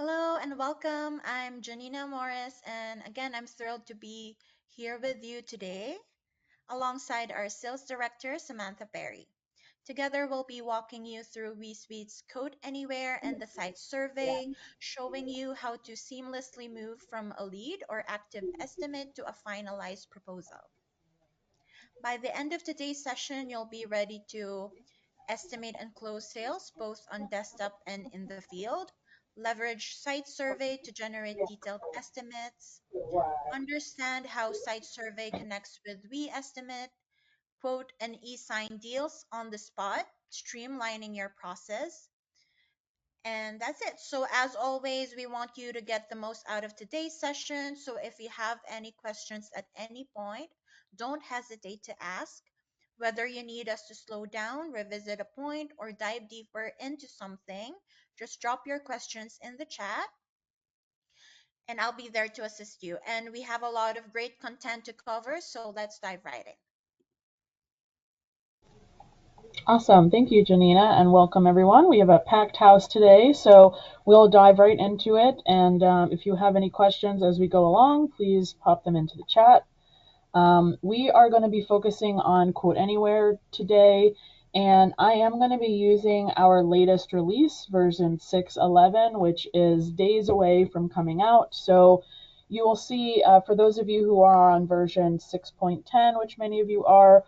Hello and welcome. I'm Janina Morris, and again, I'm thrilled to be here with you today alongside our sales director, Samantha Perry. Together, we'll be walking you through WeSuite's Code Anywhere and the site survey, showing you how to seamlessly move from a lead or active estimate to a finalized proposal. By the end of today's session, you'll be ready to estimate and close sales both on desktop and in the field, leverage site survey to generate detailed estimates, understand how site survey connects with we estimate, quote and e-sign deals on the spot, streamlining your process. And that's it. So, as always, we want you to get the most out of today's session. So, if you have any questions at any point, don't hesitate to ask. Whether you need us to slow down, revisit a point, or dive deeper into something, just drop your questions in the chat and I'll be there to assist you. And we have a lot of great content to cover, so let's dive right in. Awesome. Thank you, Janina, and welcome everyone. We have a packed house today, so we'll dive right into it. And if you have any questions as we go along, please pop them into the chat. We are going to be focusing on QuoteAnywhere today, and I am going to be using our latest release, version 6.11, which is days away from coming out. So you will see, for those of you who are on version 6.10, which many of you are,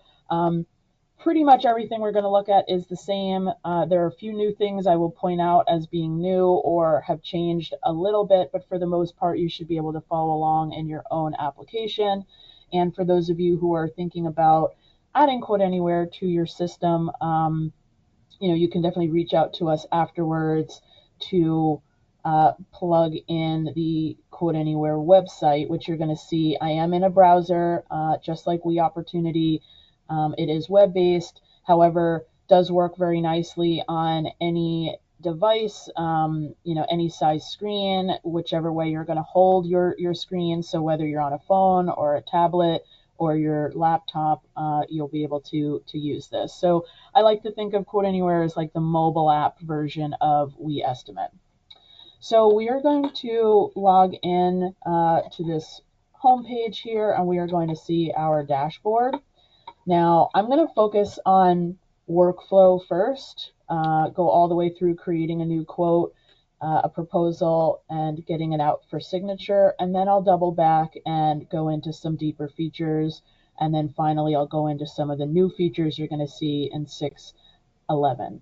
pretty much everything we're going to look at is the same. There are a few new things I will point out as being new or have changed a little bit, but for the most part, you should be able to follow along in your own application. And for those of you who are thinking about adding QuoteAnywhere to your system, you can definitely reach out to us afterwards to plug in the QuoteAnywhere website, which you're going to see. I am in a browser, just like WeOpportunity. It is web-based, however, does work very nicely on any device, any size screen, whichever way you're going to hold your screen. So whether you're on a phone or a tablet or your laptop, you'll be able to use this. So I like to think of QuoteAnywhere as like the mobile app version of WeEstimate. So we are going to log in to this homepage here, and we are going to see our dashboard. Now, I'm going to focus on workflow first, go all the way through creating a new quote, a proposal, and getting it out for signature. And then I'll double back and go into some deeper features. And then finally, I'll go into some of the new features you're going to see in 6.11.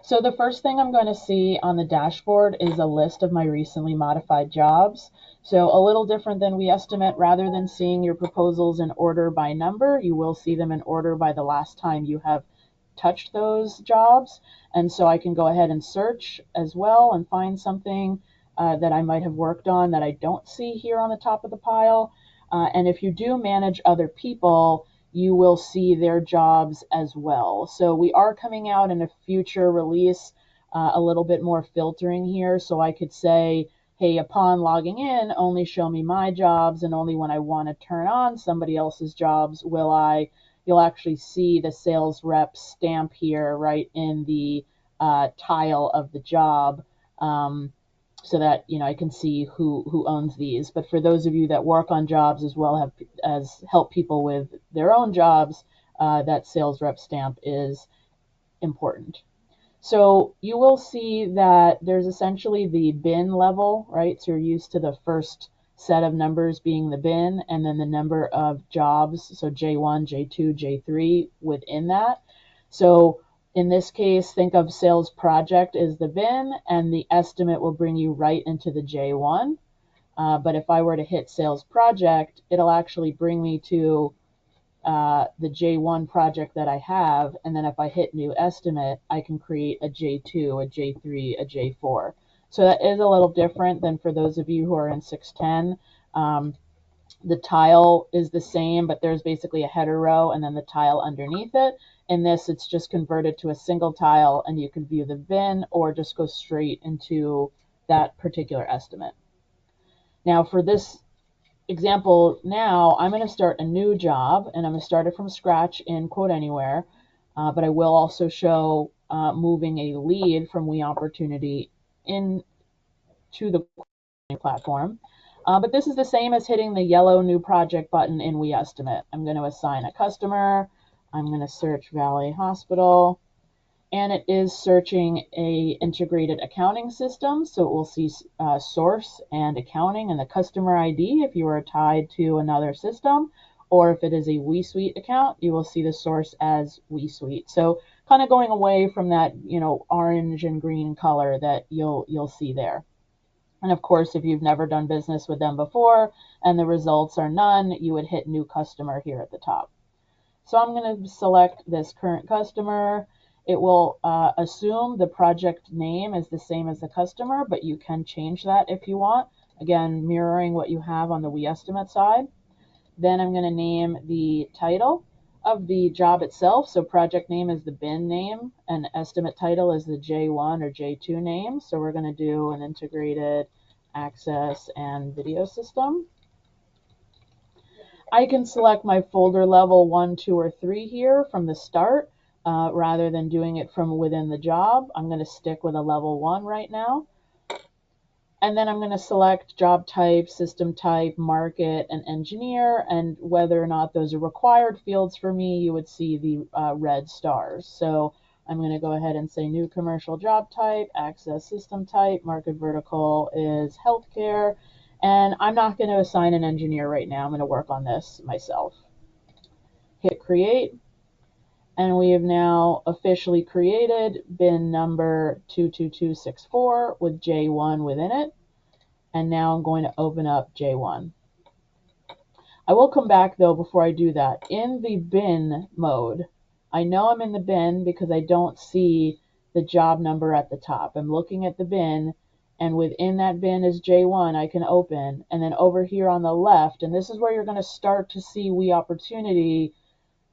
So the first thing I'm going to see on the dashboard is a list of my recently modified jobs. So a little different than WeEstimate, rather than seeing your proposals in order by number, you will see them in order by the last time you have touched those jobs. And so I can go ahead and search as well and find something that I might have worked on that I don't see here on the top of the pile. And if you do manage other people, you will see their jobs as well. So we are coming out in a future release, a little bit more filtering here. So I could say, hey, upon logging in, only show me my jobs, and only when I want to turn on somebody else's jobs you'll actually see the sales rep stamp here right in the tile of the job. So that I can see who owns these. But for those of you that work on jobs as well as help people with their own jobs, that sales rep stamp is important. So you will see that there's essentially the bin level, right? So you're used to the first set of numbers being the bin, and then the number of jobs, so J1, J2, J3 within that. So in this case, think of sales project as the bin, and the estimate will bring you right into the J1. But if I were to hit sales project, it'll actually bring me to the J1 project that I have, and then if I hit new estimate, I can create a J2, a J3, a J4. So that is a little different than for those of you who are in 610. The tile is the same, but there's basically a header row and then the tile underneath it. In this, it's just converted to a single tile, and you can view the bin or just go straight into that particular estimate. Now for this example, now I'm going to start a new job, and I'm going to start it from scratch in QuoteAnywhere, but I will also show moving a lead from WeOpportunity in to the platform. But this is the same as hitting the yellow new project button in WeEstimate. I'm going to assign a customer. I'm going to search Valley Hospital, and it is searching a integrated accounting system. So it will see source and accounting and the customer ID if you are tied to another system, or if it is a WeSuite account, you will see the source as WeSuite. So kind of going away from that, orange and green color that you'll see there. And of course, if you've never done business with them before and the results are none, you would hit new customer here at the top. So I'm going to select this current customer. It will assume the project name is the same as the customer, but you can change that if you want. Again, mirroring what you have on the WeEstimate side. Then I'm going to name the title of the job itself. So project name is the bin name, and estimate title is the J1 or J2 name. So we're going to do an integrated access and video system. I can select my folder level 1, 2, or 3 here from the start rather than doing it from within the job. I'm going to stick with a level 1 right now. And then I'm going to select job type, system type, market, and engineer, and whether or not those are required fields for me, you would see the red stars. So I'm going to go ahead and say new commercial job type, access system type, market vertical is healthcare, and I'm not going to assign an engineer right now. I'm going to work on this myself. Hit create, and we have now officially created bin number 22264 with J1 within it. And now I'm going to open up J1. I will come back though before I do that. In the bin mode, I know I'm in the bin because I don't see the job number at the top. I'm looking at the bin, and within that bin is J1 I can open. And then over here on the left, and this is where you're going to start to see WeOpportunity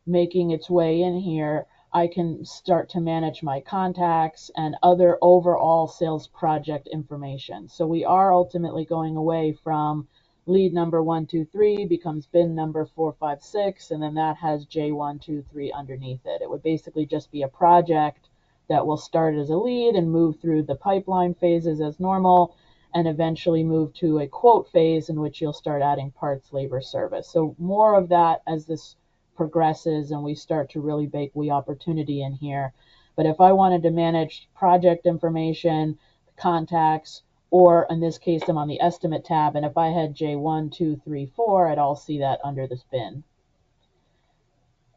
making its way in here, I can start to manage my contacts and other overall sales project information. So we are ultimately going away from lead number 123 becomes bin number 456, and then that has J123 underneath it. It would basically just be a project that will start as a lead and move through the pipeline phases as normal, and eventually move to a quote phase in which you'll start adding parts, labor, service. So more of that as this progresses and we start to really bake WeOpportunity in here. But if I wanted to manage project information, contacts, or in this case, I'm on the estimate tab, and if I had J1, 2, 3, 4, I'd all see that under this bin.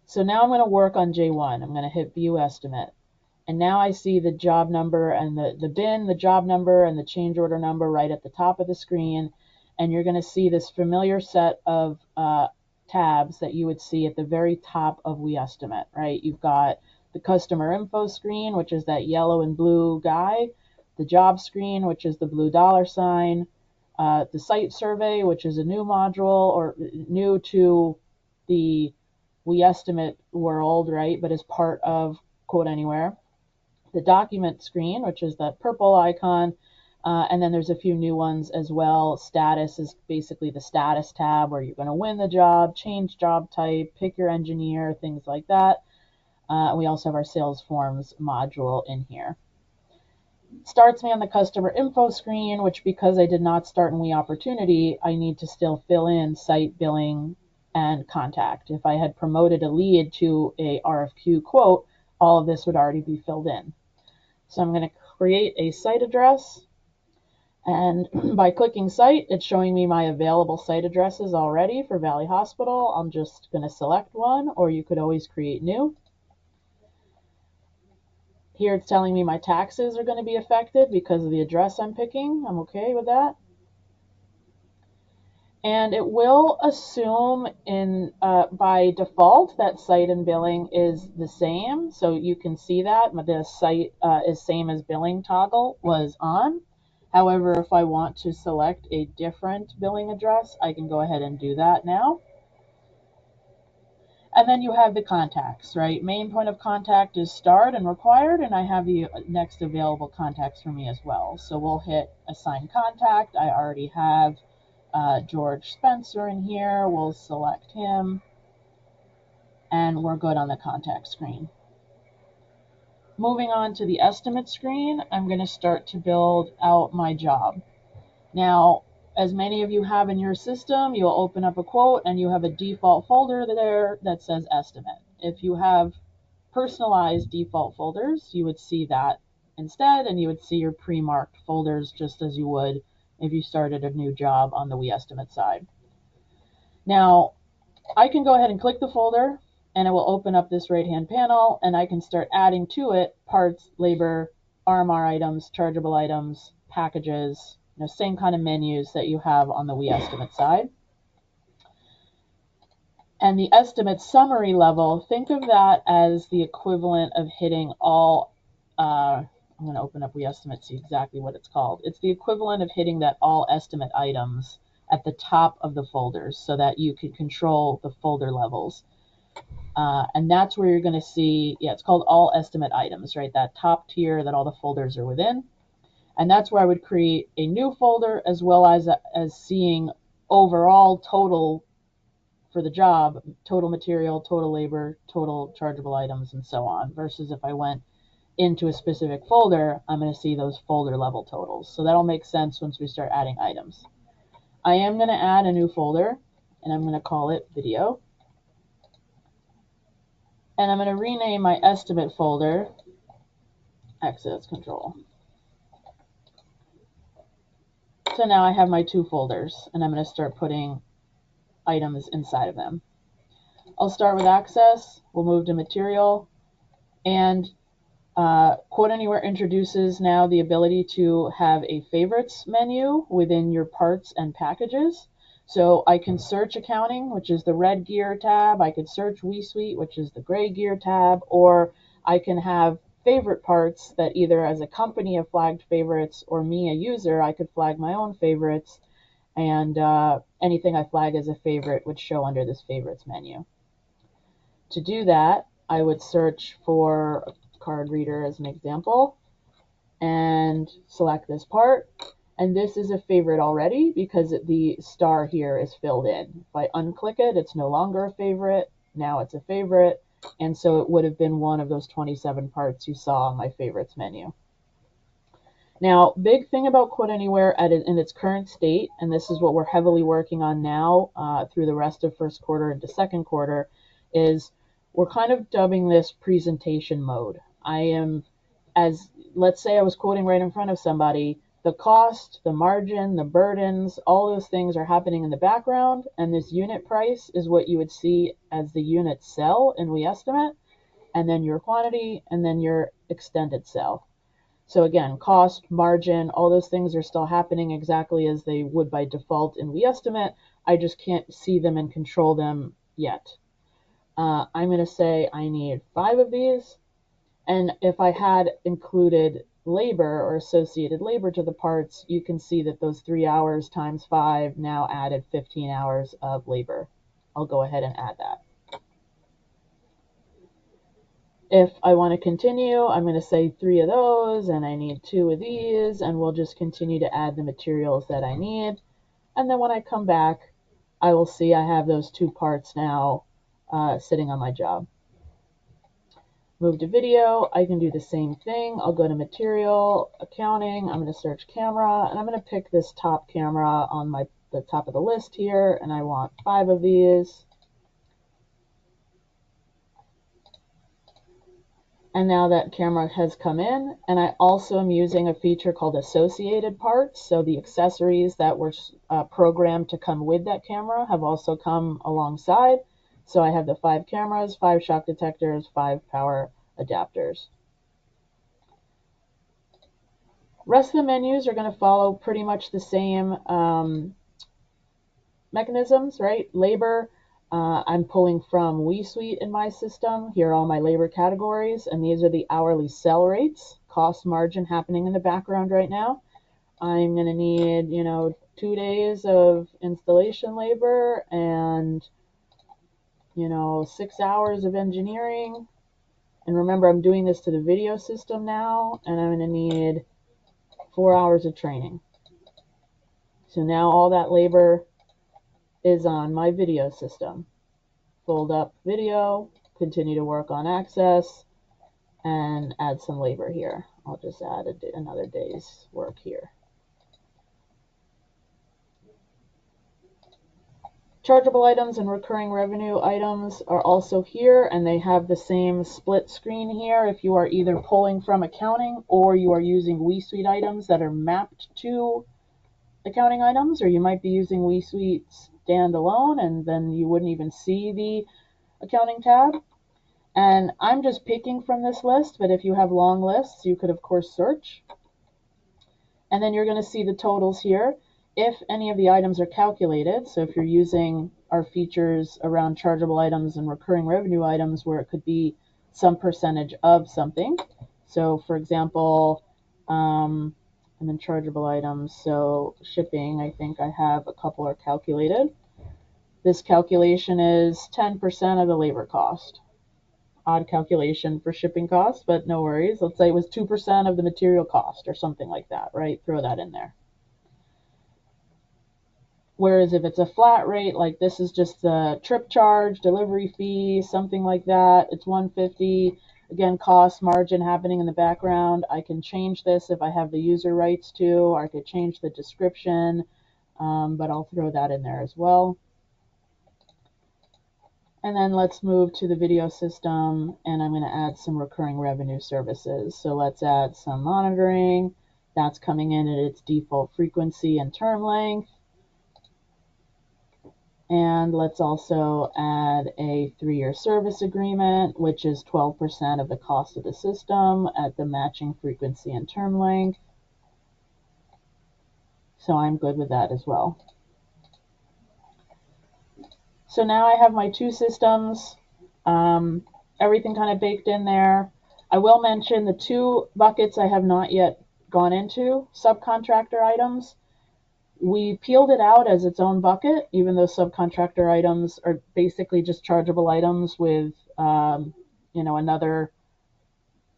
So now I'm going to work on J1. I'm going to hit view estimate. And now I see the job number and the bin, the job number, and the change order number right at the top of the screen. And you're going to see this familiar set of tabs that you would see at the very top of WeEstimate, right? You've got the customer info screen, which is that yellow and blue guy, the job screen, which is the blue $sign, the site survey, which is a new module or new to the WeEstimate world, right? But is part of QuoteAnywhere. The document screen, which is that purple icon, and then there's a few new ones as well. Status is basically the status tab where you're going to win the job, change job type, pick your engineer, things like that. We also have our sales forms module in here. Starts me on the customer info screen, which because I did not start in WeOpportunity, I need to still fill in site, billing, and contact. If I had promoted a lead to a RFQ quote, all of this would already be filled in. So I'm going to create a site address, and by clicking site, it's showing me my available site addresses already for Valley Hospital. I'm just going to select one, or you could always create new. Here it's telling me my taxes are going to be affected because of the address I'm picking. I'm okay with that. And it will assume by default that site and billing is the same. So you can see that the site is same as billing toggle was on. However, if I want to select a different billing address, I can go ahead and do that now. And then you have the contacts, right? Main point of contact is start and required, and I have the next available contacts for me as well. So we'll hit assign contact. I already have George Spencer in here. We'll select him, and we're good on the contact screen. Moving on to the estimate screen, I'm going to start to build out my job. Now, as many of you have in your system, you'll open up a quote and you have a default folder there that says estimate. If you have personalized default folders, you would see that instead, and you would see your pre-marked folders just as you would if you started a new job on the WeEstimate side. Now, I can go ahead and click the folder and it will open up this right-hand panel and I can start adding to it parts, labor, RMR items, chargeable items, packages, same kind of menus that you have on the WeEstimate side. And the estimate summary level, think of that as the equivalent of hitting all, I'm going to open up WeEstimate, see exactly what it's called. It's the equivalent of hitting that all estimate items at the top of the folders so that you can control the folder levels. And that's where you're going to see, it's called all estimate items, right? That top tier that all the folders are within. And that's where I would create a new folder as well as seeing overall total for the job, total material, total labor, total chargeable items, and so on, versus if I went into a specific folder, I'm going to see those folder level totals. So that'll make sense once we start adding items. I am going to add a new folder, and I'm going to call it video. And I'm going to rename my estimate folder access control. So now I have my two folders, and I'm going to start putting items inside of them. I'll start with access. We'll move to material. And QuoteAnywhere introduces now the ability to have a favorites menu within your parts and packages. So I can search accounting, which is the red gear tab. I could search WeSuite, which is the gray gear tab, or I can have favorite parts that either as a company have flagged favorites or me, a user, I could flag my own favorites, and anything I flag as a favorite would show under this favorites menu. To do that, I would search for a card reader as an example and select this part. And this is a favorite already because the star here is filled in. If I unclick it, it's no longer a favorite. Now it's a favorite. And so it would have been one of those 27 parts you saw on my favorites menu. Now, big thing about QuoteAnywhere in its current state, and this is what we're heavily working on now through the rest of first quarter into second quarter, is we're kind of dubbing this presentation mode. Let's say I was quoting right in front of somebody, the cost, the margin, the burdens, all those things are happening in the background, and this unit price is what you would see as the unit sell in WeEstimate, and then your quantity, and then your extended sell. So again, cost, margin, all those things are still happening exactly as they would by default in WeEstimate. I just can't see them and control them yet. I'm going to say I need 5 of these. And if I had included labor or associated labor to the parts, you can see that those 3 hours times 5 now added 15 hours of labor. I'll go ahead and add that. If I want to continue, I'm going to say 3 of those, and I need 2 of these, and we'll just continue to add the materials that I need. And then when I come back, I will see I have those 2 parts now sitting on my job. Move to video, I can do the same thing. I'll go to material, accounting, I'm going to search camera, and I'm going to pick this top camera on the top of the list here, and I want 5 of these. And now that camera has come in, and I also am using a feature called associated parts. So the accessories that were programmed to come with that camera have also come alongside. So I have the 5 cameras, 5 shock detectors, 5 power adapters. Rest of the menus are going to follow pretty much the same mechanisms, right? Labor, I'm pulling from WeSuite in my system. Here are all my labor categories, and these are the hourly sell rates, cost margin happening in the background right now. I'm going to need, 2 days of installation labor and, 6 hours of engineering. And remember, I'm doing this to the video system now, and I'm going to need 4 hours of training. So now all that labor is on my video system. Fold up video, continue to work on access, and add some labor here. I'll just add another day's work here. Chargeable items and recurring revenue items are also here, and they have the same split screen here if you are either pulling from accounting or you are using WeSuite items that are mapped to accounting items, or you might be using WeSuite standalone and then you wouldn't even see the accounting tab. And I'm just picking from this list, but if you have long lists, you could of course search. And then you're going to see the totals here. If any of the items are calculated, so if you're using our features around chargeable items and recurring revenue items where it could be some percentage of something. So for example, and then chargeable items, so shipping, I think I have a couple are calculated. This calculation is 10% of the labor cost. Odd calculation for shipping costs, but no worries. Let's say it was 2% of the material cost or something like that, right? Throw that in there. Whereas if it's a flat rate, like this is just the trip charge, delivery fee, something like that, it's 150. Again, cost margin happening in the background. I can change this if I have the user rights to, or I could change the description, but I'll throw that in there as well. And then let's move to the video system, and I'm going to add some recurring revenue services. So let's add some monitoring. That's coming in at its default frequency and term length. And let's also add a 3-year service agreement, which is 12% of the cost of the system at the matching frequency and term length. So I'm good with that as well. So now I have my two systems, everything kind of baked in there. I will mention the two buckets I have not yet gone into, subcontractor items. We peeled it out as its own bucket, even though subcontractor items are basically just chargeable items with, another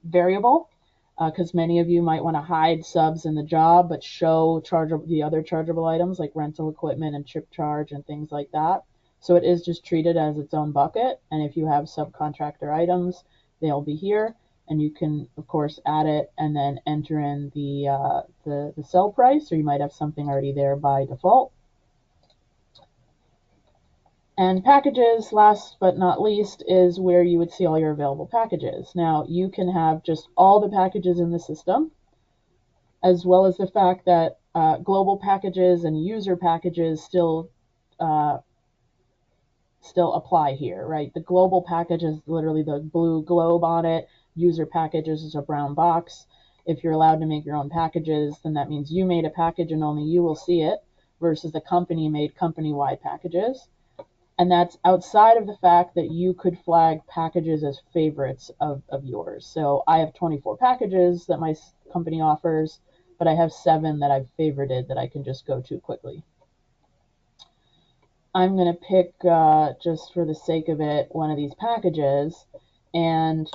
variable, because many of you might want to hide subs in the job, but show the other chargeable items like rental equipment and trip charge and things like that. So it is just treated as its own bucket. And if you have subcontractor items, they'll be here. And you can, of course, add it and then enter in the sell price, or you might have something already there by default. And packages, last but not least, is where you would see all your available packages. Now, you can have just all the packages in the system, as well as the fact that global packages and user packages uh, still apply here, right? The global package is literally the blue globe on it. User packages is a brown box. If you're allowed to make your own packages, then that means you made a package and only you will see it, versus the company made company-wide packages. And that's outside of the fact that you could flag packages as favorites of yours. So I have 24 packages that my company offers, but I have 7 that I've favorited that I can just go to quickly. I'm going to pick, just for the sake of it, one of these packages, and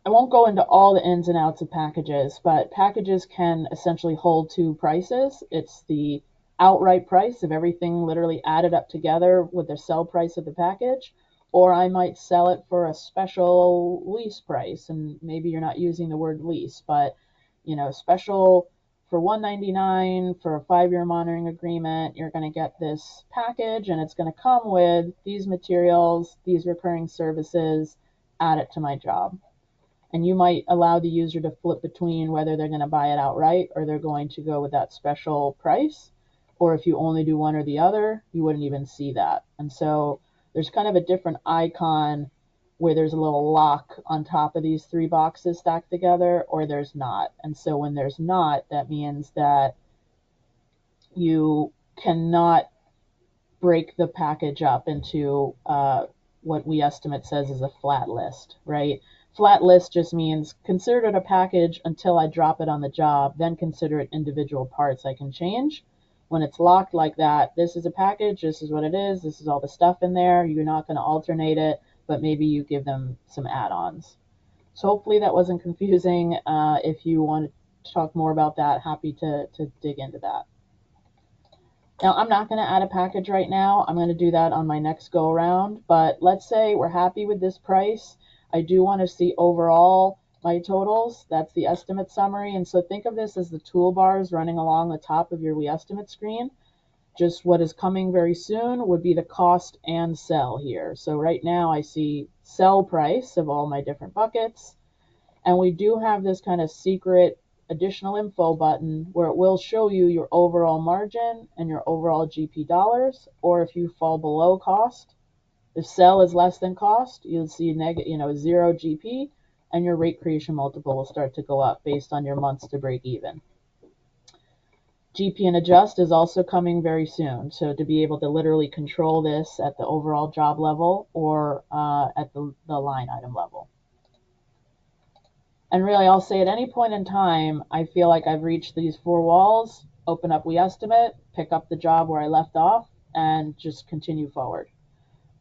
I won't go into all the ins and outs of packages, but packages can essentially hold two prices. It's the outright price of everything literally added up together with the sell price of the package, or I might sell it for a special lease price, and maybe you're not using the word lease, but special for $199 for a 5-year monitoring agreement. You're going to get this package, and it's going to come with these materials, these recurring services, add it to my job. And you might allow the user to flip between whether they're going to buy it outright or they're going to go with that special price. Or if you only do one or the other, you wouldn't even see that. And so there's kind of a different icon where there's a little lock on top of these 3 boxes stacked together, or there's not. And so when there's not, that means that you cannot break the package up into what WeEstimate says is a flat list, right? Flat list just means consider it a package until I drop it on the job, then consider it individual parts I can change. When it's locked like that, this is a package, this is what it is, this is all the stuff in there, you're not going to alternate it, but maybe you give them some add-ons. So hopefully that wasn't confusing. If you want to talk more about that, happy to dig into that. Now, I'm not going to add a package right now. I'm going to do that on my next go around. But let's say we're happy with this price. I do want to see overall my totals. That's the estimate summary. And so think of this as the toolbars running along the top of your WeEstimate screen. Just what is coming very soon would be the cost and sell here. So right now I see sell price of all my different buckets. And we do have this kind of secret additional info button where it will show you your overall margin and your overall GP dollars, or if you fall below cost. If sell is less than cost, you'll see zero GP, and your rate creation multiple will start to go up based on your months to break even. GP and adjust is also coming very soon. So to be able to literally control this at the overall job level or at the line item level. And really, I'll say at any point in time, I feel like I've reached these four walls, open up We Estimate, pick up the job where I left off, and just continue forward.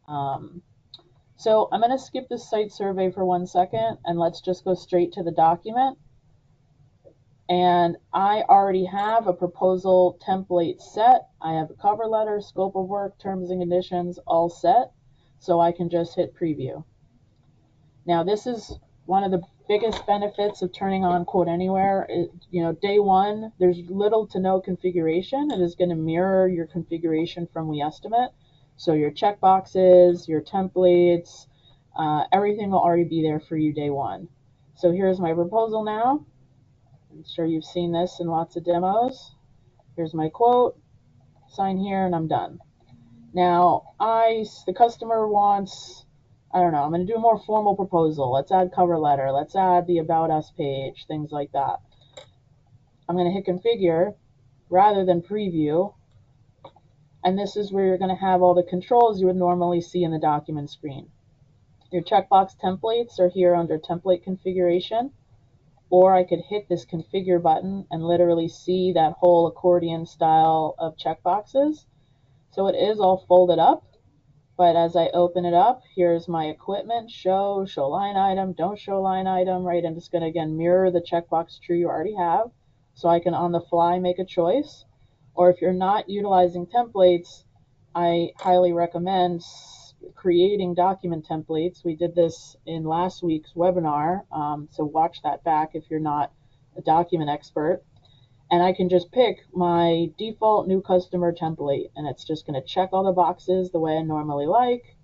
So I'm going to skip this site survey for 1 second, and let's just go straight to the document. And I already have a proposal template set. I have a cover letter, scope of work, terms and conditions all set, so I can just hit preview. Now this is one of the biggest benefits of turning on QuoteAnywhere. Day one, there's little to no configuration. It is going to mirror your configuration from We Estimate. So your checkboxes, your templates, everything will already be there for you day one. So here's my proposal now. I'm sure you've seen this in lots of demos. Here's my quote, sign here, and I'm done. Now, the customer wants, I don't know, I'm going to do a more formal proposal. Let's add cover letter. Let's add the About Us page, things like that. I'm going to hit configure rather than preview. And this is where you're going to have all the controls you would normally see in the document screen. Your checkbox templates are here under template configuration. Or I could hit this configure button and literally see that whole accordion style of checkboxes. So it is all folded up, but as I open it up, here's my equipment, show line item, don't show line item, right? And it's going to again mirror the checkbox tree you already have. So I can on the fly make a choice. Or if you're not utilizing templates, I highly recommend creating document templates. We did this in last week's webinar, so watch that back if you're not a document expert. And I can just pick my default new customer template, and it's just going to check all the boxes the way I normally like.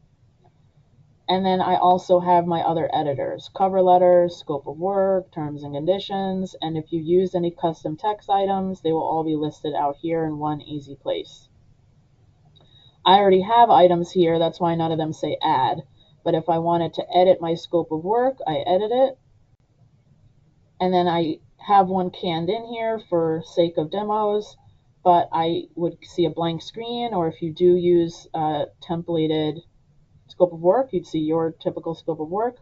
And then I also have my other editors, cover letter, scope of work, terms and conditions, and if you use any custom text items, they will all be listed out here in one easy place. I already have items here, that's why none of them say add. But if I wanted to edit my scope of work, I edit it. And then I have one canned in here for sake of demos, but I would see a blank screen, or if you do use templated scope of work, you'd see your typical scope of work.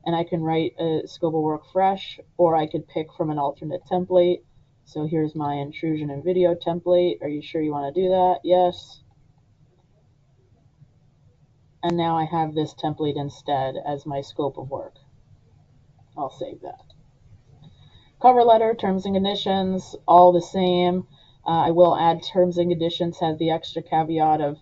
And I can write a scope of work fresh, or I could pick from an alternate template. So here's my intrusion and video template. Are you sure you want to do that? Yes. And now I have this template instead as my scope of work. I'll save that. Cover letter, terms and conditions, all the same. I will add terms and conditions has the extra caveat of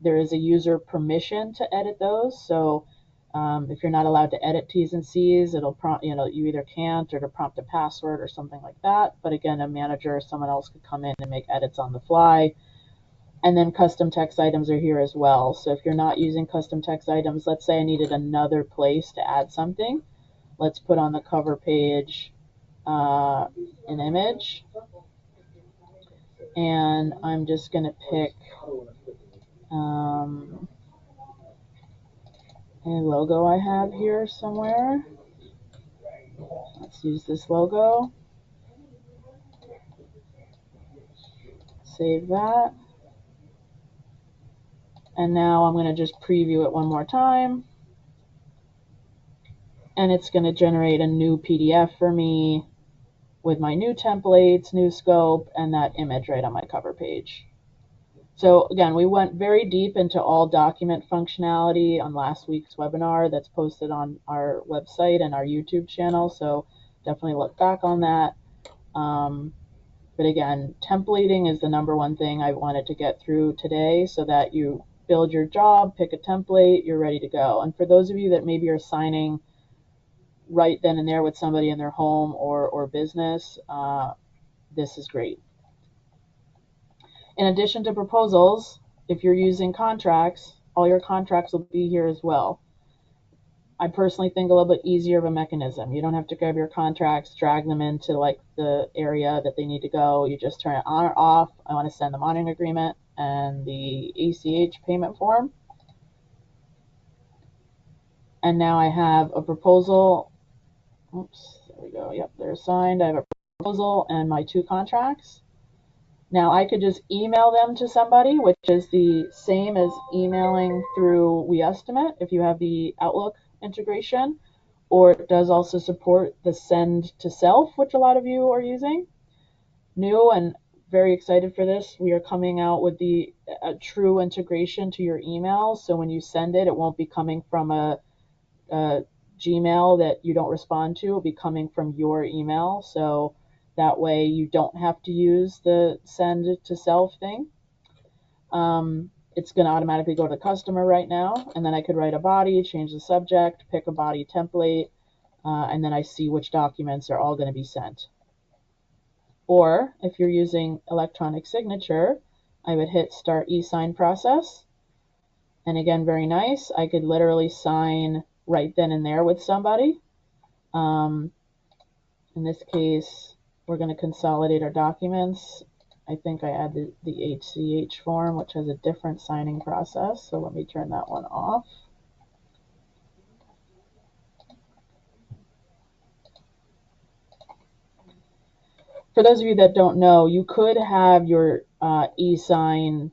there is a user permission to edit those. So if you're not allowed to edit T's and C's, it'll prompt, you either can't or to prompt a password or something like that. But again, a manager or someone else could come in and make edits on the fly. And then custom text items are here as well. So if you're not using custom text items, let's say I needed another place to add something. Let's put on the cover page an image. And I'm just going to pick a logo I have here somewhere. Let's use this logo. Save that. And now I'm going to just preview it one more time. And it's going to generate a new PDF for me with my new templates, new scope, and that image right on my cover page. So again, we went very deep into all document functionality on last week's webinar that's posted on our website and our YouTube channel. So definitely look back on that. But again, templating is the #1 thing I wanted to get through today so that you build your job, pick a template, you're ready to go. And for those of you that maybe are signing right then and there with somebody in their home or business, this is great. In addition to proposals, if you're using contracts, all your contracts will be here as well. I personally think a little bit easier of a mechanism. You don't have to grab your contracts, drag them into like the area that they need to go. You just turn it on or off. I want to send the monitoring agreement and the ACH payment form. And now I have a proposal. Oops, there we go. Yep, they're signed. I have a proposal and my 2 contracts. Now I could just email them to somebody, which is the same as emailing through WeEstimate if you have the Outlook integration, or it does also support the send to self, which a lot of you are using. New and very excited for this. We are coming out with the true integration to your email. So when you send it, it won't be coming from a Gmail that you don't respond to. It'll be coming from your email. So that way you don't have to use the send to self thing. It's going to automatically go to the customer right now. And then I could write a body, change the subject, pick a body template, and then I see which documents are all going to be sent. Or if you're using electronic signature, I would hit start e-sign process. And again, very nice. I could literally sign right then and there with somebody. In this case, we're going to consolidate our documents. I think I added the ACH form, which has a different signing process. So let me turn that one off. For those of you that don't know, you could have your e-sign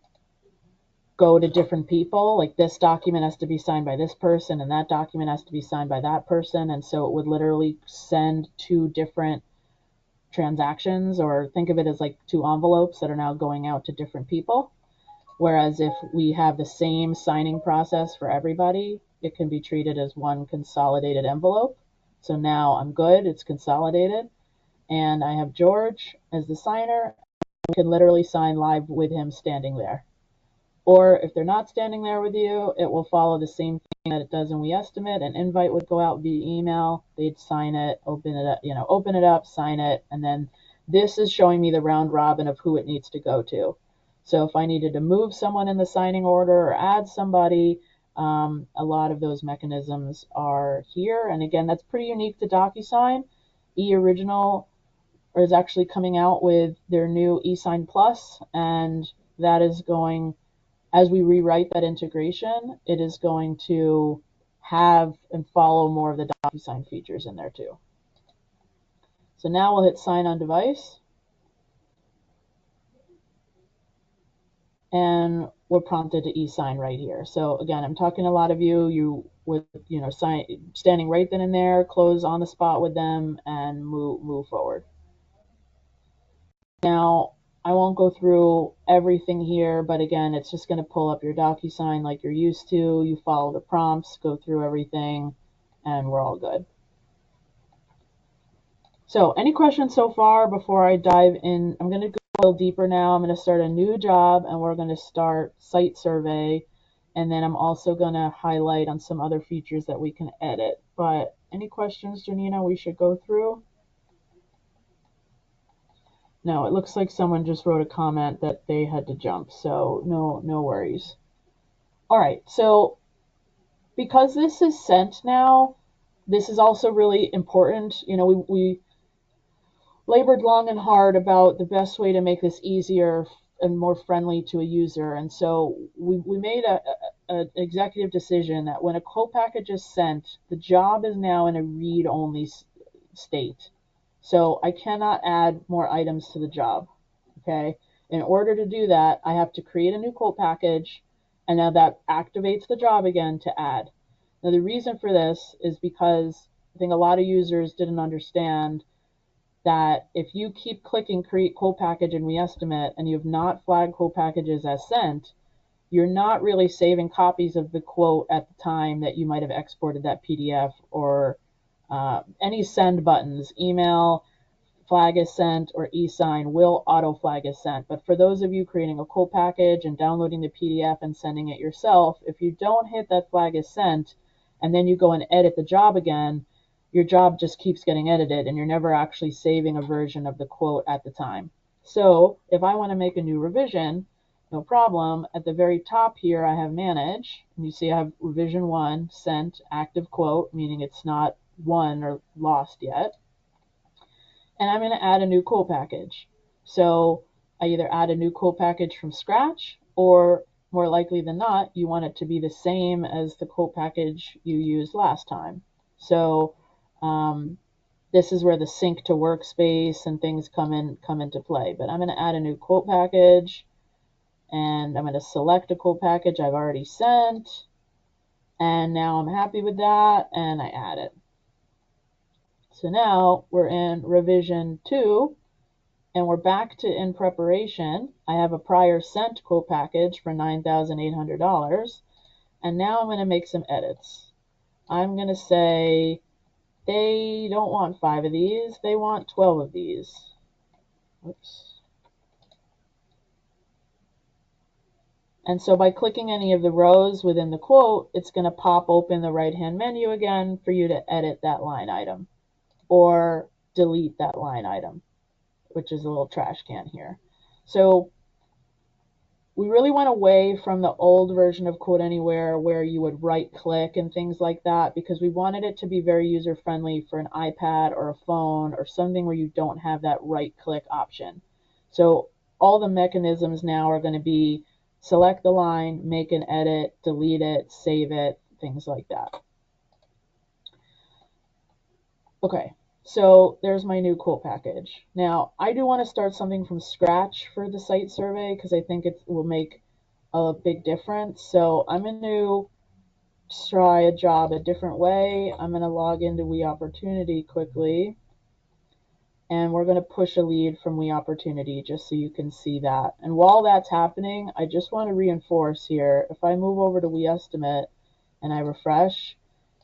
go to different people. Like this document has to be signed by this person and that document has to be signed by that person. And so it would literally send 2 different transactions, or think of it as like 2 envelopes that are now going out to different people. Whereas if we have the same signing process for everybody, it can be treated as one consolidated envelope. So now I'm good, it's consolidated. And I have George as the signer. I can literally sign live with him standing there. Or if they're not standing there with you, it will follow the same thing that it does in WeEstimate. An invite would go out via email. They'd sign it, open it up, open it up, sign it, and then this is showing me the round robin of who it needs to go to. So if I needed to move someone in the signing order or add somebody, a lot of those mechanisms are here. And again, that's pretty unique to DocuSign. eOriginal is actually coming out with their new eSign Plus, and that is going, as we rewrite that integration, it is going to have and follow more of the DocuSign features in there too. So now we'll hit sign on device, and we're prompted to e-sign right here. So again, I'm talking to a lot of you with standing right then and there, close on the spot with them, and move forward. Now, I won't go through everything here, but again, it's just going to pull up your DocuSign like you're used to. You follow the prompts, go through everything, and we're all good. So, any questions so far before I dive in? I'm going to go a little deeper now. I'm going to start a new job, and we're going to start site survey, and then I'm also going to highlight on some other features that we can edit. But any questions, Janina, we should go through? No, it looks like someone just wrote a comment that they had to jump, so no worries. All right, so because this is sent now, this is also really important. We labored long and hard about the best way to make this easier and more friendly to a user, and so we made an executive decision that when a quote package is sent, the job is now in a read-only state. So I cannot add more items to the job. Okay. In order to do that, I have to create a new quote package, and now that activates the job again to add. Now the reason for this is because I think a lot of users didn't understand that if you keep clicking create quote package in WeEstimate and you have not flagged quote packages as sent, you're not really saving copies of the quote at the time that you might have exported that PDF, or any send buttons, email, flag is sent, or e-sign will auto flag is sent. But for those of you creating a quote package and downloading the PDF and sending it yourself, if you don't hit that flag is sent and then you go and edit the job again, your job just keeps getting edited and you're never actually saving a version of the quote at the time. So if I want to make a new revision, no problem. At the very top here, I have manage, and you see I have revision 1, sent, active quote, meaning it's not won or lost yet. And I'm going to add a new quote package. So I either add a new quote package from scratch, or more likely than not, you want it to be the same as the quote package you used last time. So this is where the sync to workspace and things come into play. But I'm going to add a new quote package, and I'm going to select a quote package I've already sent, and now I'm happy with that, and I add it. So now we're in revision 2, and we're back to in preparation. I have a prior sent quote package for $9,800, and now I'm going to make some edits. I'm going to say they don't want 5 of these, they want 12 of these. Oops. And so by clicking any of the rows within the quote, it's going to pop open the right-hand menu again for you to edit that line item or delete that line item, which is a little trash can here. So we really went away from the old version of QuoteAnywhere where you would right click and things like that, because we wanted it to be very user friendly for an iPad or a phone or something where you don't have that right click option. So all the mechanisms now are going to be select the line, make an edit, delete it, save it, things like that. Okay, so there's my new quote package. Now, I do want to start something from scratch for the site survey because I think it will make a big difference. So I'm going to try a job a different way. I'm going to log into WeOpportunity quickly, and we're going to push a lead from WeOpportunity just so you can see that. And while that's happening, I just want to reinforce here, if I move over to WeEstimate and I refresh,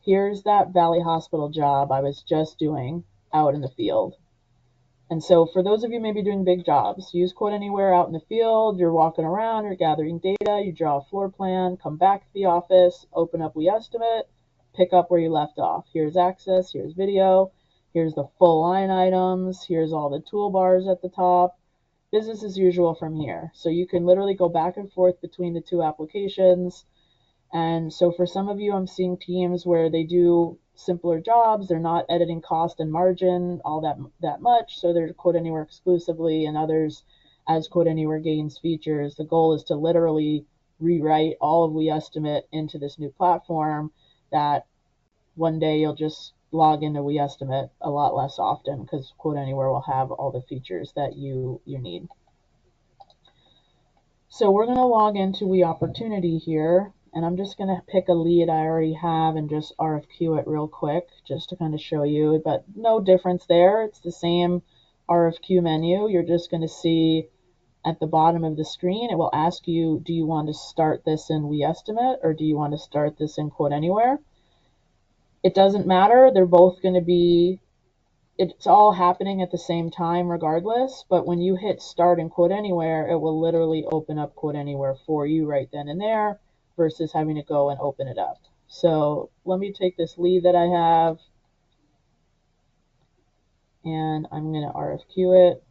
here's that Valley Hospital job I was just doing out in the field. And so for those of you maybe doing big jobs, use QuoteAnywhere out in the field, you're walking around, you're gathering data, you draw a floor plan, come back to the office, open up WeEstimate, pick up where you left off. Here's access, here's video, here's the full line items, here's all the toolbars at the top. Business as usual from here. So you can literally go back and forth between the two applications. And so for some of you, I'm seeing teams where they do simpler jobs. They're not editing cost and margin all that much. So they're QuoteAnywhere exclusively, and others, as QuoteAnywhere gains features, the goal is to literally rewrite all of WeEstimate into this new platform that one day you'll just log into WeEstimate a lot less often because QuoteAnywhere will have all the features that you need. So we're going to log into WeOpportunity here, and I'm just going to pick a lead I already have and just RFQ it real quick just to kind of show you, but no difference there. It's the same RFQ menu. You're just going to see at the bottom of the screen, it will ask you, do you want to start this in WeEstimate or do you want to start this in QuoteAnywhere? It doesn't matter. They're both going to be, it's all happening at the same time regardless, but when you hit start in QuoteAnywhere, it will literally open up QuoteAnywhere for you right then and there versus having to go and open it up. So let me take this lead that I have and I'm going to RFQ it.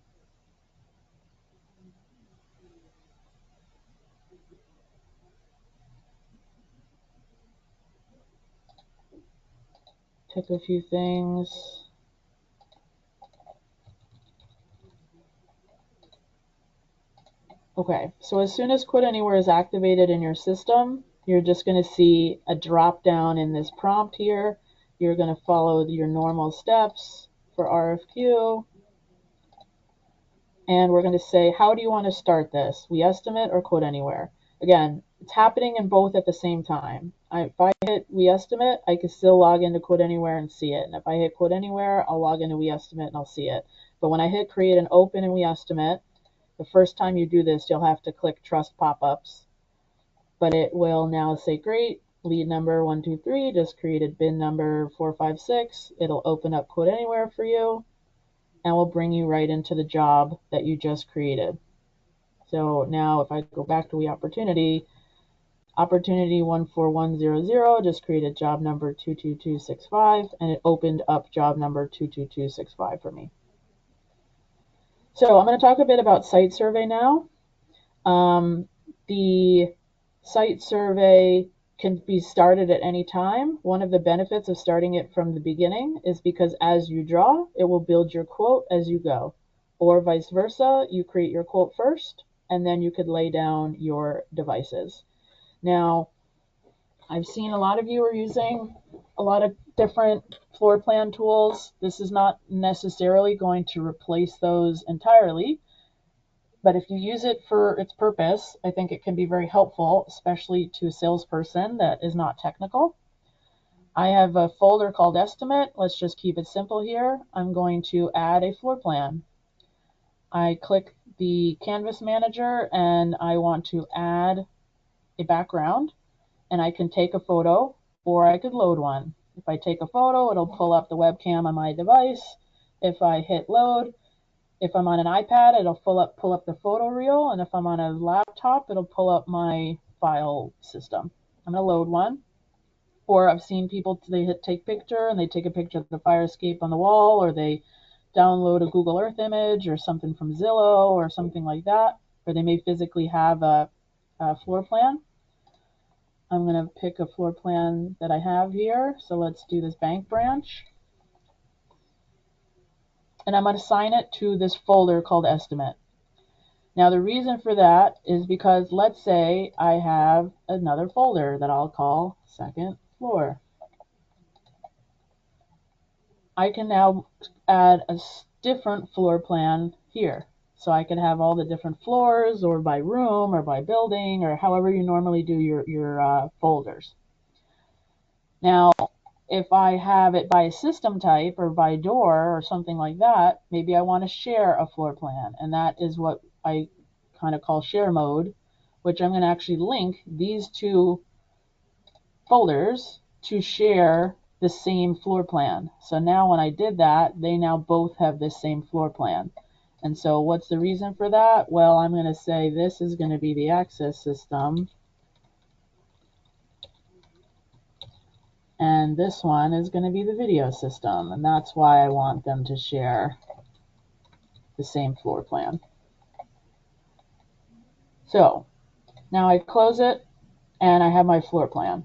Check a few things. Okay, so as soon as QuoteAnywhere is activated in your system, you're just going to see a drop down in this prompt here. You're going to follow your normal steps for RFQ. And we're going to say, how do you want to start this? WeEstimate or QuoteAnywhere? Again, it's happening in both at the same time. If I hit WeEstimate, I can still log into QuoteAnywhere and see it. And if I hit QuoteAnywhere, I'll log into WeEstimate and I'll see it. But when I hit create and open in WeEstimate, the first time you do this, you'll have to click trust pop-ups. But it will now say, great, lead number 123 just created bin number 456. It'll open up QuoteAnywhere for you and will bring you right into the job that you just created. So now if I go back to WeOpportunity, opportunity 14100 just created job number 22265, and it opened up job number 22265 for me. So I'm going to talk a bit about site survey now. The site survey can be started at any time. One of the benefits of starting it from the beginning is because as you draw, it will build your quote as you go. Or vice versa, you create your quote first, and then you could lay down your devices. Now, I've seen a lot of you are using a lot of different floor plan tools. This is not necessarily going to replace those entirely, but if you use it for its purpose, I think it can be very helpful, especially to a salesperson that is not technical. I have a folder called Estimate. Let's just keep it simple here. I'm going to add a floor plan. I click the Canvas Manager and I want to add a background, and I can take a photo or I could load one. If I take a photo, it'll pull up the webcam on my device. If I hit load, if I'm on an iPad, it'll pull up the photo reel, and if I'm on a laptop, it'll pull up my file system. I'm gonna load one. Or I've seen people, they hit take picture and they take a picture of the fire escape on the wall, or they download a Google Earth image or something from Zillow or something like that, or they may physically have a floor plan. I'm going to pick a floor plan that I have here. So let's do this bank branch. And I'm going to assign it to this folder called Estimate. Now the reason for that is because let's say I have another folder that I'll call second floor. I can now add a different floor plan here. So I can have all the different floors, or by room or by building, or however you normally do your folders. Now, if I have it by system type or by door or something like that, maybe I want to share a floor plan, and that is what I kind of call share mode, which I'm going to actually link these two folders to share the same floor plan. So now when I did that, they now both have this same floor plan. And so what's the reason for that? Well, I'm going to say this is going to be the access system, and this one is going to be the video system, and that's why I want them to share the same floor plan. So now I close it and I have my floor plan.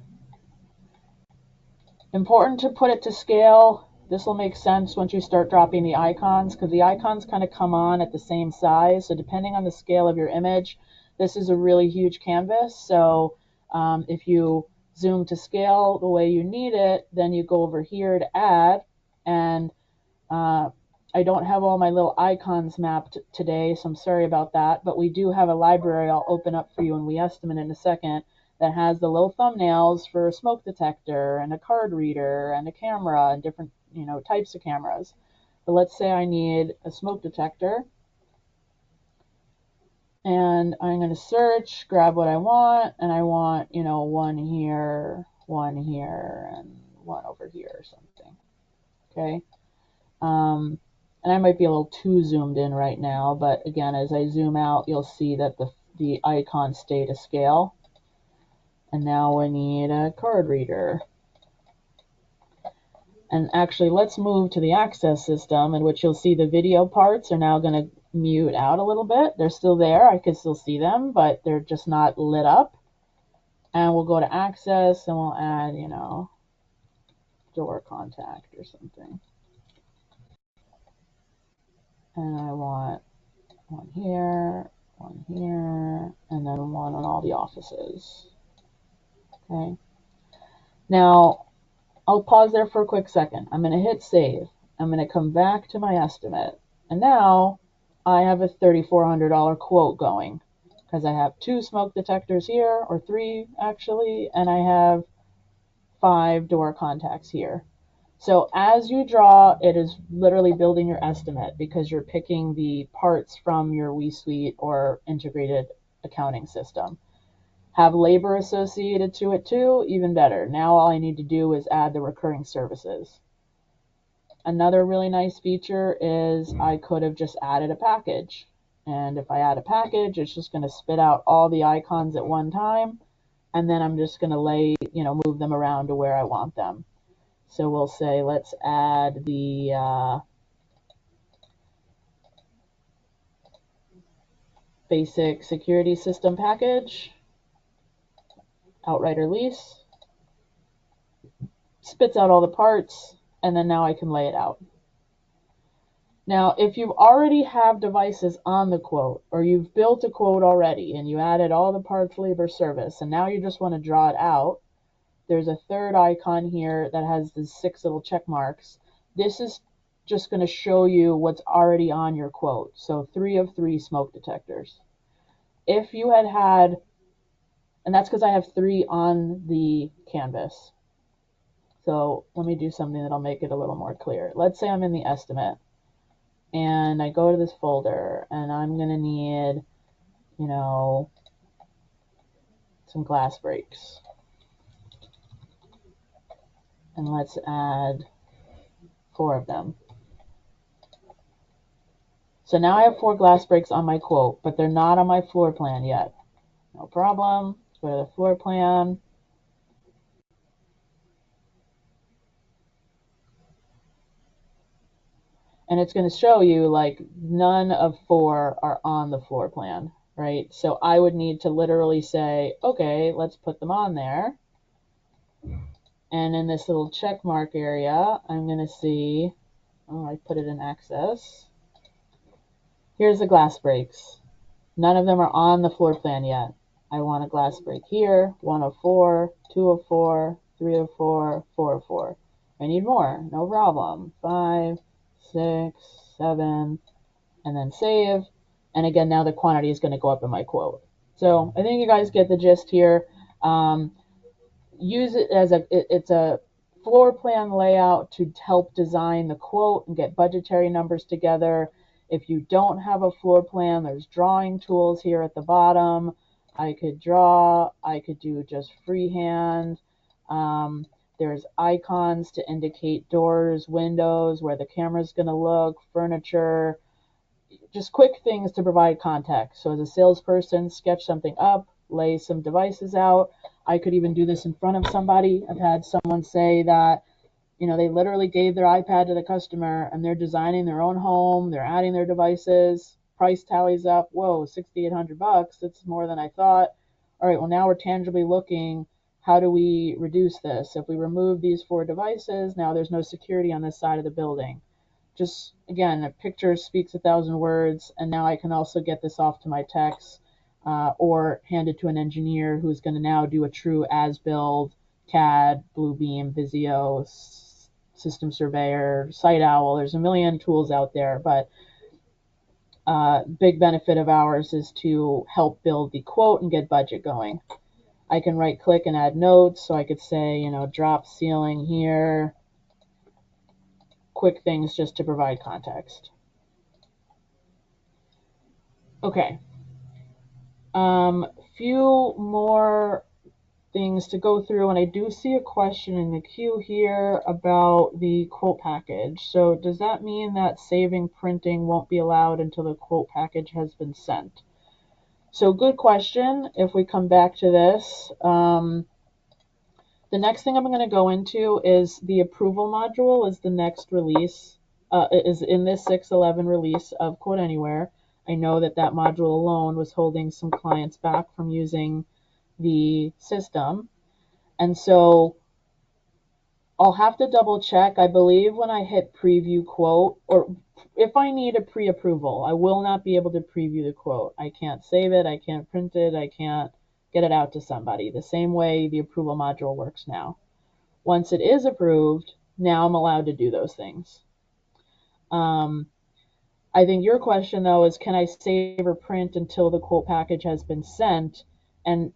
Important to put it to scale. This will make sense once you start dropping the icons, because the icons kind of come on at the same size. So depending on the scale of your image, this is a really huge canvas. So if you zoom to scale the way you need it, then you go over here to add, and I don't have all my little icons mapped today, so I'm sorry about that, but we do have a library I'll open up for you in WeEstimate in a second that has the little thumbnails for a smoke detector and a card reader and a camera and different types of cameras. But let's say I need a smoke detector, and I'm going to search, grab what I want, and I want one here, and one over here or something. Okay. And I might be a little too zoomed in right now, but again, as I zoom out, you'll see that the icons stay to scale. And now we need a card reader. And actually, let's move to the access system, in which you'll see the video parts are now going to mute out a little bit. They're still there. I can still see them, but they're just not lit up. And we'll go to access and we'll add, door contact or something. And I want one here, and then one on all the offices. Okay. Now, I'll pause there for a quick second. I'm going to hit save. I'm going to come back to my estimate. And now I have a $3,400 quote going, because I have 2 smoke detectors here, or 3 actually, and I have 5 door contacts here. So as you draw, it is literally building your estimate, because you're picking the parts from your WeSuite or integrated accounting system. Have labor associated to it too, even better. Now all I need to do is add the recurring services. Another really nice feature is I could have just added a package. And if I add a package, it's just going to spit out all the icons at one time. And then I'm just going to move them around to where I want them. So we'll say, let's add the basic security system package, outright or lease, spits out all the parts, and then now I can lay it out. Now, if you already have devices on the quote, or you've built a quote already and you added all the parts, labor, service, and now you just want to draw it out, there's a third icon here that has the 6 little check marks. This is just going to show you what's already on your quote. So 3 of 3 smoke detectors. If you had, and that's because I have 3 on the canvas. So let me do something that'll make it a little more clear. Let's say I'm in the estimate and I go to this folder and I'm going to need, some glass breaks. And let's add 4 of them. So now I have 4 glass breaks on my quote, but they're not on my floor plan yet. No problem. Let's go to the floor plan. And it's going to show you like none of 4 are on the floor plan, right? So I would need to literally say, okay, let's put them on there. And in this little check mark area, I'm going to see, oh, I put it in access. Here's the glass breaks. None of them are on the floor plan yet. I want a glass break here, 1 of 4, 2 of 4, 3 of 4, 4 of 4. I need more, no problem. 5, 6, 7, and then save. And again, now the quantity is going to go up in my quote. So I think you guys get the gist here. Use it as it's a floor plan layout to help design the quote and get budgetary numbers together. If you don't have a floor plan, there's drawing tools here at the bottom. I could draw, I could do just freehand. There's icons to indicate doors, windows, where the camera's going to look, furniture, just quick things to provide context. So as a salesperson, sketch something up, lay some devices out. I could even do this in front of somebody. I've had someone say that, they literally gave their iPad to the customer and they're designing their own home, they're adding their devices, price tallies up, whoa, $6,800, that's more than I thought. All right, well, now we're tangibly looking, how do we reduce this? If we remove these 4 devices, now there's no security on this side of the building. Just, again, a picture speaks 1,000 words, and now I can also get this off to my techs or hand it to an engineer who's going to now do a true as-build, CAD, Bluebeam, Visio, System Surveyor, Site Owl. There's a million tools out there, but big benefit of ours is to help build the quote and get budget going. I can right-click and add notes, so I could say, drop ceiling here, quick things just to provide context. Okay. Few more things to go through, and I do see a question in the queue here about the quote package. So does that mean that saving printing won't be allowed until the quote package has been sent? So good question. If we come back to this, the next thing I'm going to go into is the approval module is the next release, is in this 6.11 release of QuoteAnywhere. I know that module alone was holding some clients back from using the system. And so I'll have to double check. I believe when I hit preview quote, or if I need a pre-approval, I will not be able to preview the quote. I can't save it, I can't print it, I can't get it out to somebody. The same way the approval module works now. Once it is approved, now I'm allowed to do those things. I think your question, though, is can I save or print until the quote package has been sent? And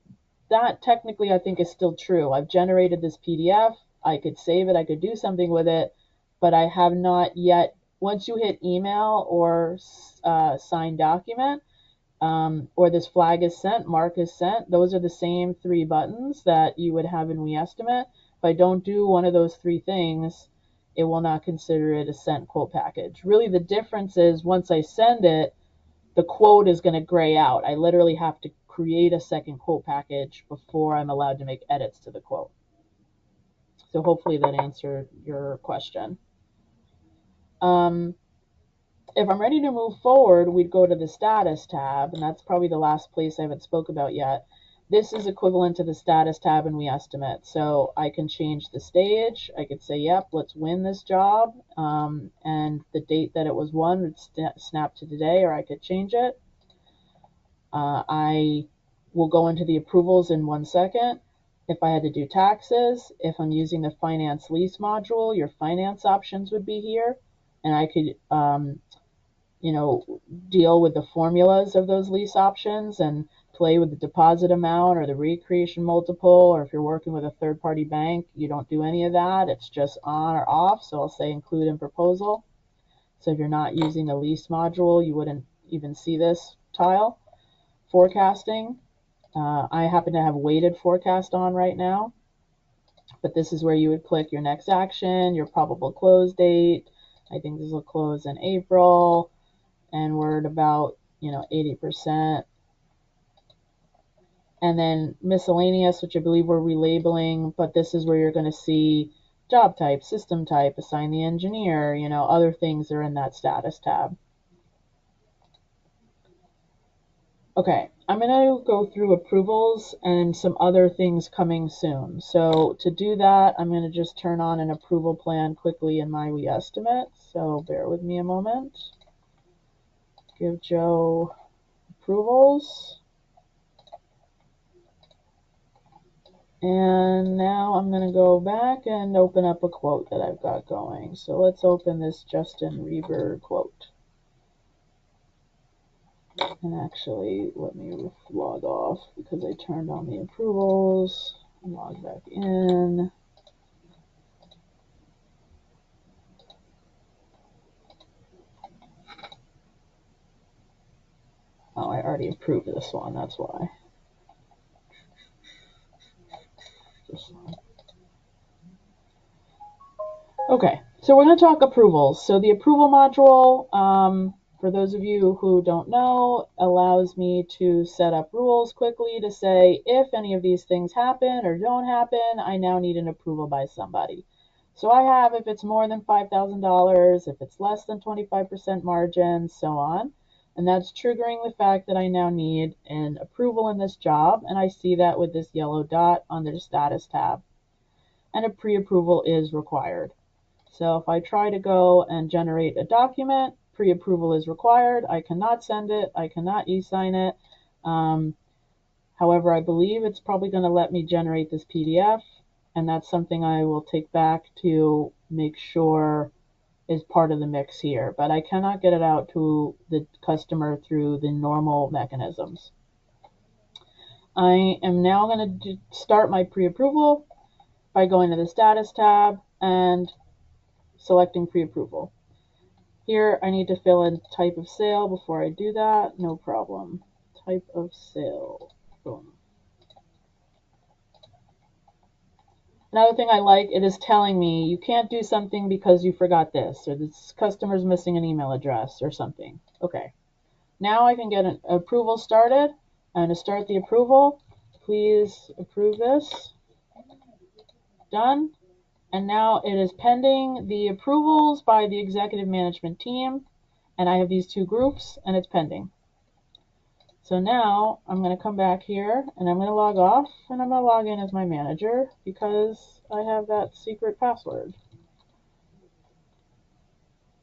that technically I think is still true. I've generated this PDF. I could save it. I could do something with it, but I have not yet. Once you hit email or sign document, or this flag is sent, mark is sent, those are the same 3 buttons that you would have in WeEstimate. If I don't do one of those 3 things, it will not consider it a sent quote package. Really, the difference is once I send it, the quote is going to gray out. I literally have to create a second quote package before I'm allowed to make edits to the quote. So hopefully that answered your question. if I'm ready to move forward, we'd go to the status tab, and that's probably the last place I haven't spoke about yet. This is equivalent to the status tab in We Estimate. So I can change the stage. I could say, yep, let's win this job. And the date that it was won would snap to today, or I could change it. I will go into the approvals in 1 second. If I had to do taxes, if I'm using the finance lease module, your finance options would be here. And I could deal with the formulas of those lease options and play with the deposit amount or the recreation multiple, or if you're working with a third-party bank, you don't do any of that. It's just on or off. So I'll say include in proposal. So if you're not using the lease module, you wouldn't even see this tile. Forecasting. I happen to have weighted forecast on right now, but this is where you would click your next action, your probable close date. I think this will close in April, and we're at about 80%. And then miscellaneous, which I believe we're relabeling, but this is where you're going to see job type, system type, assign the engineer, other things are in that status tab. Okay, I'm going to go through approvals and some other things coming soon. So to do that, I'm going to just turn on an approval plan quickly in my We Estimate. So bear with me a moment. Give Joe approvals. And now I'm going to go back and open up a quote that I've got going. So let's open this Justin Reber quote. And actually, let me log off because I turned on the approvals. Log back in. Oh, I already approved this one, that's why. This one. Okay, so we're going to talk approvals. So the approval module, for those of you who don't know, allows me to set up rules quickly to say if any of these things happen or don't happen, I now need an approval by somebody. So I have if it's more than $5,000, if it's less than 25% margin, so on. And that's triggering the fact that I now need an approval in this job, and I see that with this yellow dot on the status tab. And a pre-approval is required. So if I try to go and generate a document, pre-approval is required. I cannot send it. I cannot e-sign it. However, I believe it's probably going to let me generate this PDF, and that's something I will take back to make sure is part of the mix here. But I cannot get it out to the customer through the normal mechanisms. I am now going to start my pre-approval by going to the status tab and selecting pre-approval. Here I need to fill in type of sale before I do that. No problem. Type of sale. Boom. Another thing I like, it is telling me you can't do something because you forgot this, or this customer's missing an email address or something. Okay. Now I can get an approval started. I'm going to start the approval. Please approve this. Done. And now it is pending the approvals by the executive management team. And I have these two groups, and it's pending. So now I'm going to come back here, and I'm going to log off, and I'm going to log in as my manager because I have that secret password.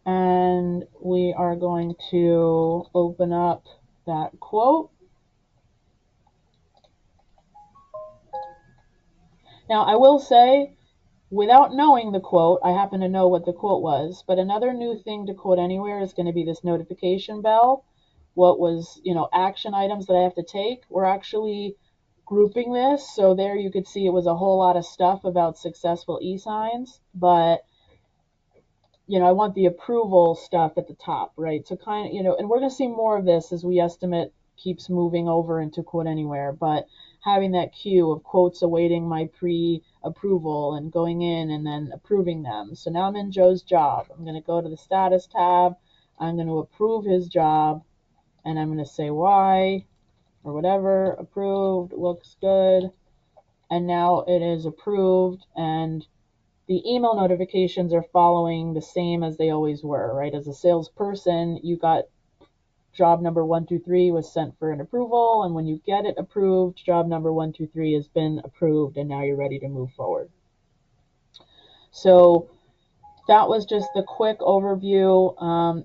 And we are going to open up that quote. Now, I will say, without knowing the quote, I happen to know what the quote was, but another new thing to QuoteAnywhere is going to be this notification bell. What was, action items that I have to take. We're actually grouping this, so there you could see it was a whole lot of stuff about successful e-signs, but I want the approval stuff at the top, right? So and we're going to see more of this as We Estimate keeps moving over into QuoteAnywhere, but having that queue of quotes awaiting my pre-approval and going in and then approving them. So now I'm in Joe's job. I'm going to go to the status tab. I'm going to approve his job, and I'm going to say why or whatever. Approved, looks good. And now it is approved, and the email notifications are following the same as they always were, right? As a salesperson, you got job number 123 was sent for an approval, and when you get it approved, job number 123 has been approved, and now you're ready to move forward. So that was just the quick overview.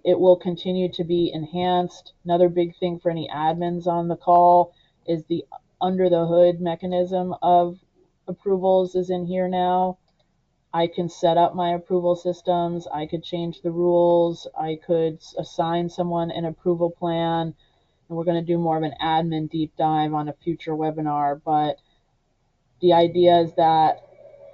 It will continue to be enhanced. Another big thing for any admins on the call is the under the hood mechanism of approvals is in here now. I can set up my approval systems. I could change the rules. I could assign someone an approval plan. And we're going to do more of an admin deep dive on a future webinar. But the idea is that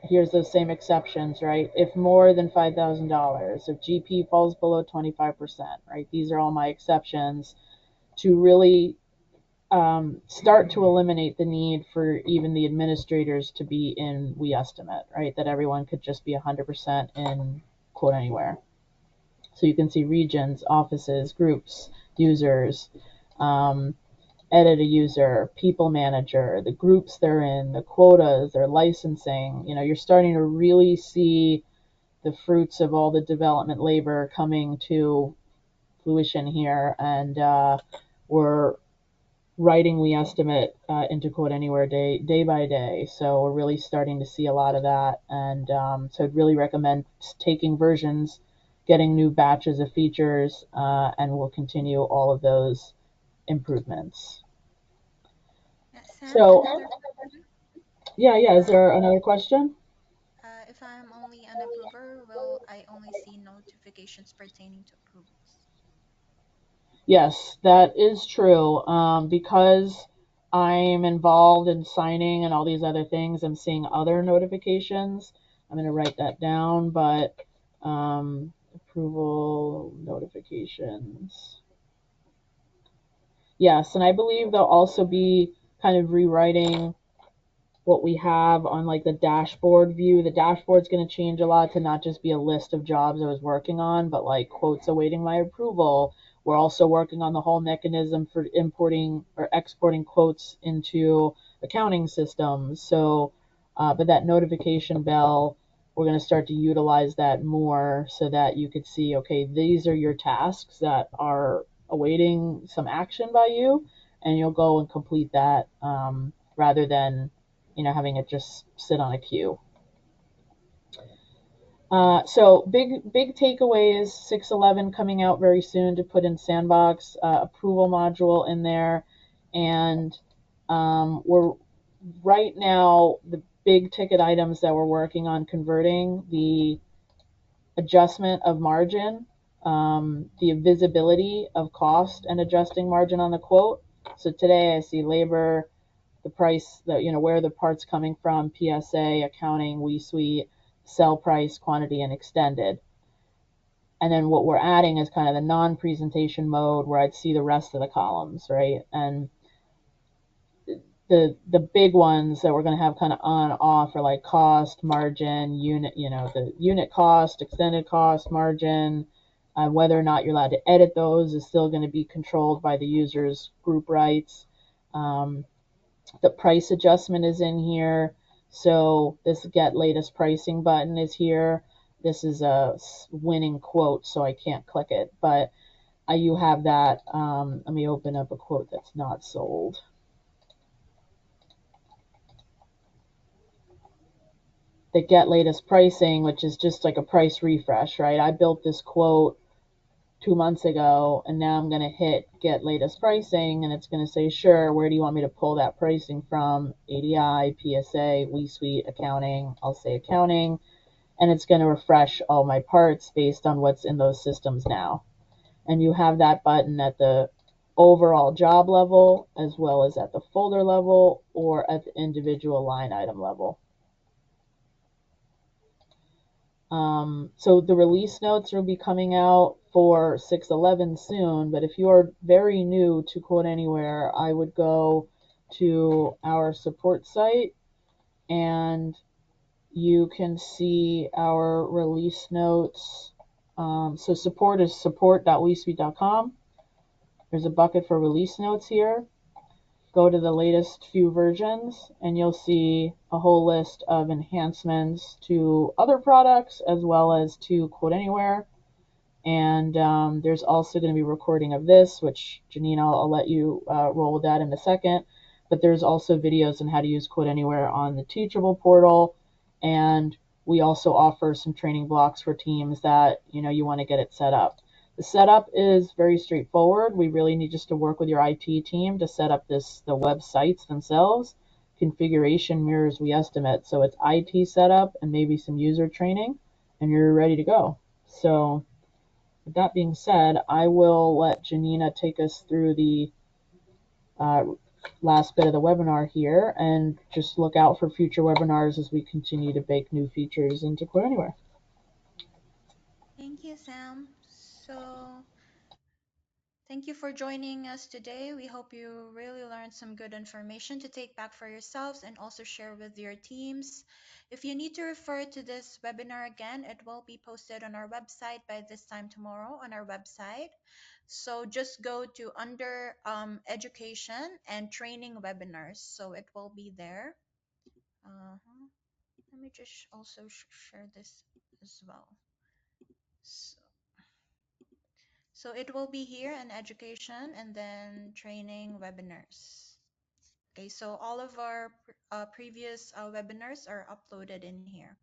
here's those same exceptions, right? If more than $5,000, if GP falls below 25%, right? These are all my exceptions to really start to eliminate the need for even the administrators to be in WeEstimate, right? That everyone could just be 100% in QuoteAnywhere. So you can see regions, offices, groups, users, edit a user, people manager, the groups they're in, the quotas, their licensing. You know, you're starting to really see the fruits of all the development labor coming to fruition here, and we're writing WeEstimate into QuoteAnywhere day by day. So we're really starting to see a lot of that, and so I'd really recommend taking versions, getting new batches of features, and we'll continue all of those improvements. Yeah, Sam, So another question. yeah, is Uh, there another question? if I'm only an approver, will I only see notifications pertaining to approvals? Yes, that is true. Because I'm involved in signing and all these other things, I'm seeing other notifications. I'm going to write that down, but approval notifications. Yes, and I believe they'll also be kind of rewriting what we have on like the dashboard view. The dashboard's going to change a lot to not just be a list of jobs I was working on, but like quotes awaiting my approval. We're also working on the whole mechanism for importing or exporting quotes into accounting systems. So, but that notification bell, we're going to start to utilize that more so that you could see, okay, these are your tasks that are awaiting some action by you, and you'll go and complete that rather than having it just sit on a queue. So big takeaways, 611 coming out very soon to put in Sandbox, approval module in there, and we're right now the big ticket items that we're working on converting, the adjustment of margin, the visibility of cost and adjusting margin on the quote. So today I see labor, the price, where the part's coming from, PSA, accounting, WeSuite, sell price, quantity, and extended. And then what we're adding is kind of the non-presentation mode where I'd see the rest of the columns, right? And the big ones that we're going to have kind of on off are like cost, margin, unit, the unit cost, extended cost, margin. Whether or not you're allowed to edit those is still going to be controlled by the user's group rights. The price adjustment is in here. So this get latest pricing button is here. This is a winning quote, so I can't click it, but you have that. Let me open up a quote that's not sold. The get latest pricing, which is just like a price refresh, right? I built this quote 2 months ago, and now I'm going to hit get latest pricing, and it's going to say, sure, where do you want me to pull that pricing from? ADI, PSA, WeSuite, accounting. I'll say accounting, and it's going to refresh all my parts based on what's in those systems now. And you have that button at the overall job level as well as at the folder level or at the individual line item level. So the release notes will be coming out for 611 soon, but if you are very new to QuoteAnywhere, I would go to our support site and you can see our release notes. So support is support.wesuite.com. There's a bucket for release notes here. go to the latest few versions and you'll see a whole list of enhancements to other products as well as to QuoteAnywhere. And there's also going to be recording of this, which Janine, I'll let you roll with that in a second. But there's also videos on how to use QuoteAnywhere on the Teachable portal, and we also offer some training blocks for teams that you want to get it set up. The setup is very straightforward. We really need just to work with your IT team to set up the websites themselves. Configuration mirrors we estimate, so it's IT setup and maybe some user training, and you're ready to go. So with that being said, I will let Janina take us through the uh, last bit of the webinar here, and just look out for future webinars as we continue to bake new features into QuoteAnywhere. Thank you, Sam. So, thank you for joining us today. We hope you really learned some good information to take back for yourselves and also share with your teams. If you need to refer to this webinar again, it will be posted on our website by this time tomorrow on our website. So just go to under education and training webinars. So it will be there. Let me just also share this as well. So, so it will be here in education and then training webinars. Okay, so all of our previous webinars are uploaded in here.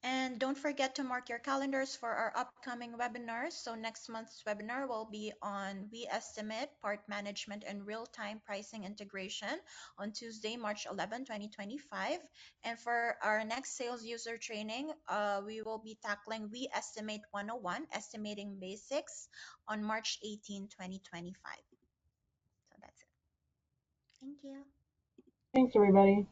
And don't forget to mark your calendars for our upcoming webinars. So next month's webinar will be on We Estimate Part Management and Real-Time Pricing Integration on Tuesday, March 11, 2025. And for our next sales user training, we will be tackling We Estimate 101, Estimating Basics on March 18, 2025. So that's it. Thank you. Thanks, everybody.